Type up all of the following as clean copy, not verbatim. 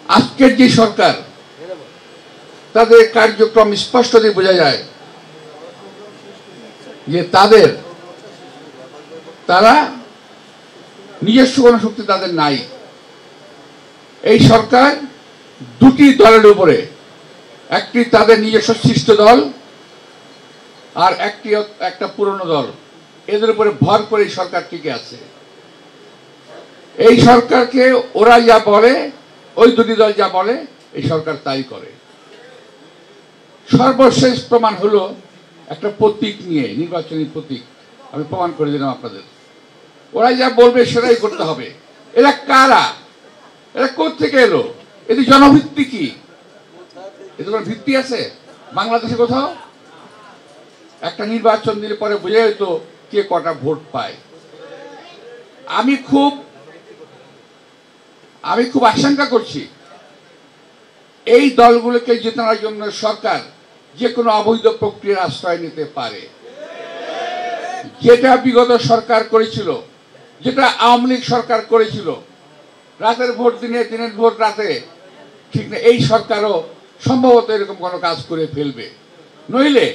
আজকের যে সরকার তাদের কার্যক্রম স্পষ্টতই বোঝা যায় যে তারা নিজস্ব কোনো শক্তি তাদের নাই। এই সরকার দুটি দলের উপরে, একটি তাদের নিজস্ব সৃষ্ট দল আর একটা পুরনো দল, এদের উপরে ভর করে সরকার টিকে আছে। এই সরকারকে ওরা যা বলে, ওই দুটি দল যা বলে, এই সরকার তাই করে। সর্বশেষ প্রমাণ হলো একটা প্রতীক নিয়ে, নির্বাচনী প্রতীক। আমি প্রমাণ করে দিলাম আপনাদের। ওরা যা বলবে সেটাই করতে হবে। এরা কারা? এরা কোত্থেকে এলো? এদের জনভিত্তি কি? এদের কোনো ভিত্তি আছে বাংলাদেশে কোথাও? একটা নির্বাচন দিলে পরে বোঝা যেত কে কটা ভোট পায়। আমি খুব আশঙ্কা করছি এই দলগুলোকে জেতানোর জন্য সরকার যে কোনো অবৈধ প্রক্রিয়ার আশ্রয় নিতে পারে। যেটা বিগত সরকার করেছিল, যেটা আওয়ামী লীগ সরকার করেছিল, রাতের ভোট দিনে, দিনের ভোট রাতে, ঠিক না? এই সরকারও সম্ভবত এরকম কোনো কাজ করে ফেলবে। নইলে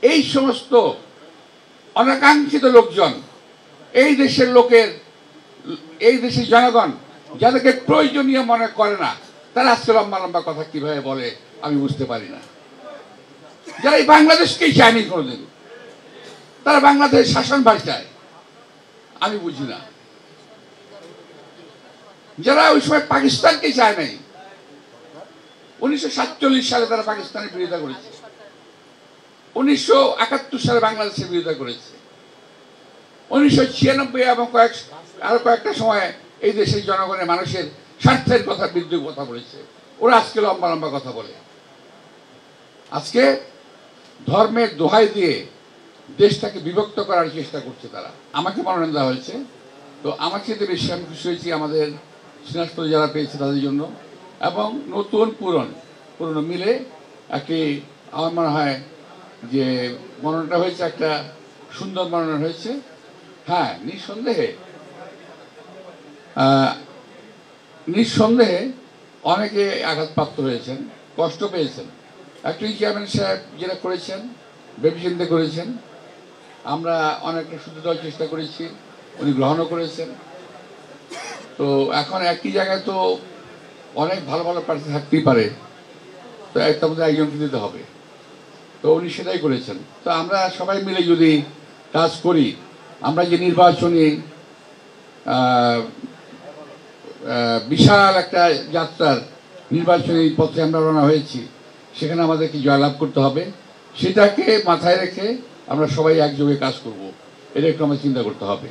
এই সমস্ত অনাকাঙ্ক্ষিত লোকজন, এই দেশের জনগণ যাদেরকে প্রয়োজনীয় মনে করে না, তারা আজকে লম্বা লম্বা কথা কিভাবে বলে আমি বুঝতে পারি না। যারা এই বাংলাদেশকেই চায়নি কোনোদিন, তারা বাংলাদেশ শাসনভার চায়, আমি বুঝি না। যারা ওই সময় পাকিস্তানকে চায় নাই, 1947 সালে তারা পাকিস্তানের বিরোধিতা করেছে, 1971 সালে বাংলাদেশের বিরোধিতা করেছে, 1996 এবং আরো কয়েকটা সময় এই দেশের জনগণের মানুষের স্বার্থের কথা, বিরুদ্ধে কথা বলেছে। ওরা আজকে লম্বা লম্বা কথা বলে। আজকে ধর্মের দোহাই দিয়ে দেশটাকে বিভক্ত করার চেষ্টা করছে তারা। আমাকে মনোনয়ন দেওয়া হয়েছে, তো আমার ক্ষেত্রে বেশি আমি খুশি হয়েছি আমাদের সিনাজপুর যারা পেয়েছে তাদের জন্য, এবং নতুন পুরনো মিলে একটি আমার মনে হয় যে মনোনয়নটা হয়েছে, একটা সুন্দর মনোনয়ন হয়েছে। হ্যাঁ, নিঃসন্দেহে অনেকে আঘাতপ্রাপ্ত হয়েছেন, কষ্ট পেয়েছেন। অ্যাক্টিং চেয়ারম্যান সাহেব যেটা করেছেন, ভেবেচিন্তে করেছেন। আমরা অনেকটা শুধু দেওয়ার চেষ্টা করেছি, উনি গ্রহণও করেছেন। তো এখন একই জায়গায় তো অনেক ভালো ভালো প্রার্থী থাকতেই পারে, তো একটা মধ্যে একজনকে দিতে হবে, তো উনি সেটাই করেছেন। তো আমরা সবাই মিলে যদি কাজ করি, আমরা যে নির্বাচনী বিশাল একটা যাত্রার নির্বাচনী পথে আমরা রওনা হয়েছি, সেখানে আমাদেরকে জয়লাভ করতে হবে। সেটাকে মাথায় রেখে আমরা সবাই একযোগে কাজ করব, এটা একটু আমাদের চিন্তা করতে হবে।